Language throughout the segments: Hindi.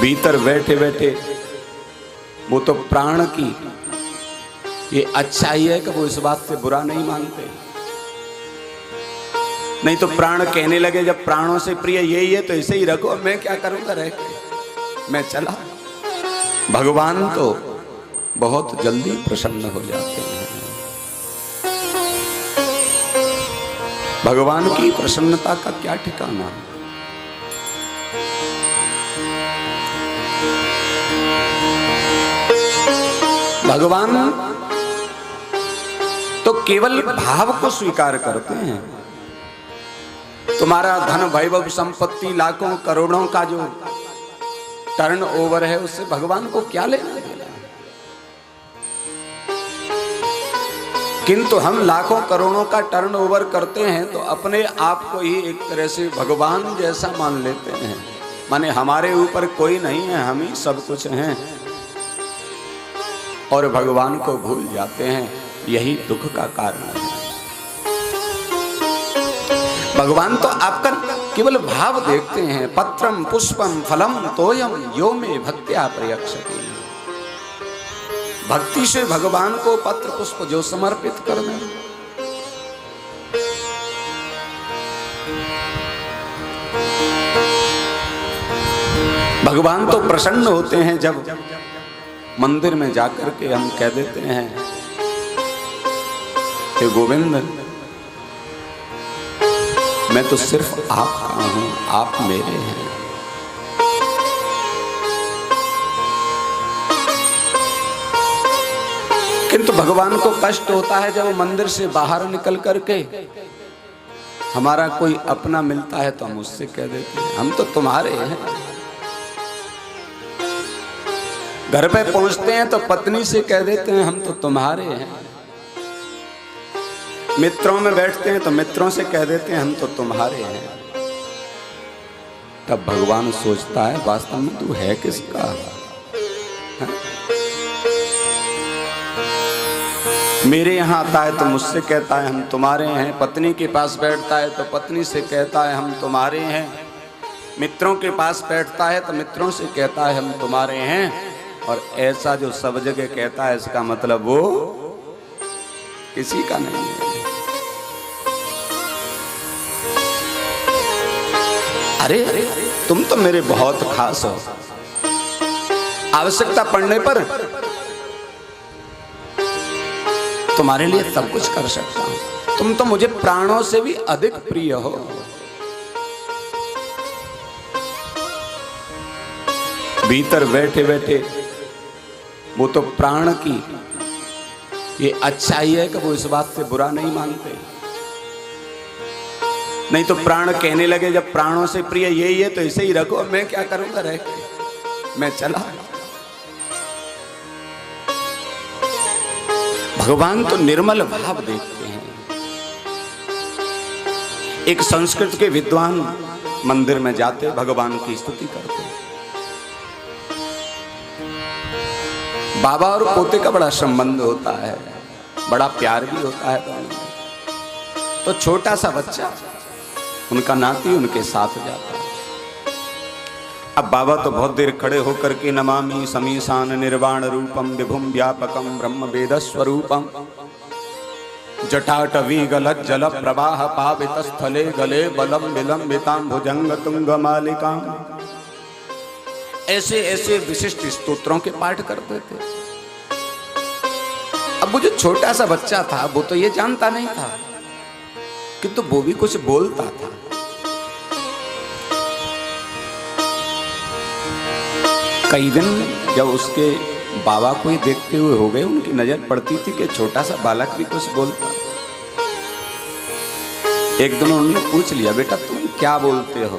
भीतर बैठे बैठे वो तो प्राण की ये अच्छाई है कि वो इस बात से बुरा नहीं मानते। नहीं तो प्राण कहने लगे जब प्राणों से प्रिय यही है तो इसे ही रखो, मैं क्या करूंगा रह के, मैं चला। भगवान तो बहुत जल्दी प्रसन्न हो जाते हैं। भगवान की प्रसन्नता का क्या ठिकाना। भगवान तो केवल भाव को स्वीकार करते हैं। तुम्हारा धन वैभव संपत्ति लाखों करोड़ों का जो टर्न ओवर है उससे भगवान को क्या लेना देना। किंतु हम लाखों करोड़ों का टर्न ओवर करते हैं तो अपने आप को ही एक तरह से भगवान जैसा मान लेते हैं। माने हमारे ऊपर कोई नहीं है, हम ही सब कुछ हैं और भगवान को भूल जाते हैं। यही दुख का कारण है। भगवान तो आपका केवल भाव देखते हैं। पत्रम पुष्पम फलम तोयम यो में भक्त्या प्रयक्षति। भक्ति से भगवान को पत्र पुष्प जो समर्पित कर दें, भगवान तो प्रसन्न होते हैं जब मंदिर में जाकर के हम कह देते हैं कि गोविंद मैं तो सिर्फ आपका हूं, आप मेरे हैं। किंतु भगवान को कष्ट होता है जब मंदिर से बाहर निकल करके हमारा कोई अपना मिलता है तो हम उससे कह देते हैं हम तो तुम्हारे हैं। घर पे पहुंचते हैं तो पत्नी से कह देते हैं हम तो तुम्हारे हैं। मित्रों में बैठते हैं तो मित्रों से कह देते हैं हम तो तुम्हारे हैं। तब भगवान सोचता है वास्तव में तू है किसका। है? मेरे यहाँ आता है तो मुझसे कहता है हम तुम्हारे हैं। पत्नी के पास बैठता है तो पत्नी से कहता है हम तुम्हारे हैं। मित्रों के पास बैठता है तो मित्रों से कहता है हम तुम्हारे हैं। और ऐसा जो सब जगह कहता है इसका मतलब वो किसी का नहीं है। अरे तुम तो मेरे बहुत खास हो, आवश्यकता पड़ने पर तुम्हारे लिए सब कुछ कर सकता हूं। तुम तो मुझे प्राणों से भी अधिक प्रिय हो। भीतर बैठे बैठे वो तो प्राण की ये अच्छाई है कि वो इस बात से बुरा नहीं मानते। नहीं तो प्राण कहने लगे जब प्राणों से प्रिय यही है तो इसे ही रखो, मैं क्या करूंगा रह के, मैं चला। भगवान तो निर्मल भाव देखते हैं। एक संस्कृत के विद्वान मंदिर में जाते भगवान की स्तुति करते। बाबा और पोते का बड़ा संबंध होता है, बड़ा प्यार भी होता है। तो छोटा सा बच्चा उनका नाती उनके साथ जाता है। अब बाबा तो बहुत देर खड़े होकर के नमामि समीशान निर्वाण रूपम विभुम व्यापकम ब्रह्म वेद स्वरूपम जटाटवी गलत जल प्रवाह पावित स्थले गले बलम विलंबिताम भुजंग तुंग मालिकाम, ऐसे ऐसे विशिष्ट स्तोत्रों के पाठ करते थे। अब वो जो छोटा सा बच्चा था वो तो ये जानता नहीं था किंतु वो भी कुछ बोलता था। कई दिन जब उसके बाबा को ही देखते हुए हो गए, उनकी नजर पड़ती थी कि छोटा सा बालक भी कुछ बोलता। एक दिन उन्होंने पूछ लिया बेटा तुम क्या बोलते हो।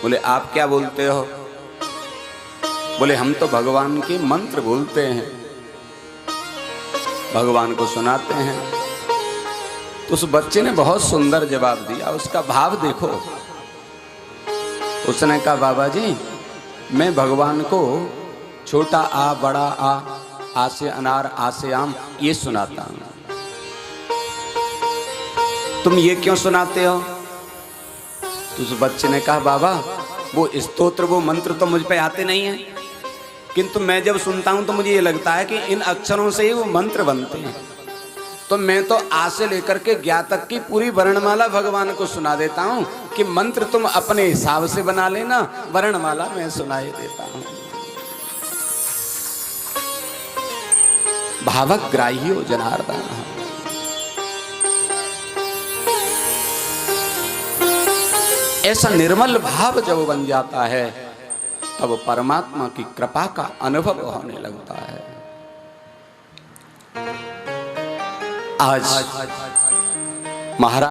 बोले आप क्या बोलते हो। बोले हम तो भगवान के मंत्र बोलते हैं, भगवान को सुनाते हैं। तो उस बच्चे ने बहुत सुंदर जवाब दिया, उसका भाव देखो। उसने कहा बाबा जी मैं भगवान को छोटा आ बड़ा आ से अनार आ से आम ये सुनाता हूं। तुम ये क्यों सुनाते हो। तो उस बच्चे ने कहा बाबा वो स्तोत्र वो मंत्र तो मुझ पे आते नहीं हैं, किंतु मैं जब सुनता हूं तो मुझे ये लगता है कि इन अक्षरों से ही वो मंत्र बनते हैं। तो मैं तो आ से लेकर के ज्ञा तक की पूरी वर्णमाला भगवान को सुना देता हूं कि मंत्र तुम अपने हिसाब से बना लेना, वर्णमाला मैं सुनाई देता हूं। भावग्राह्यो जनार्दन। ऐसा निर्मल भाव जब बन जाता है तब परमात्मा की कृपा का अनुभव होने लगता है। आज महाराज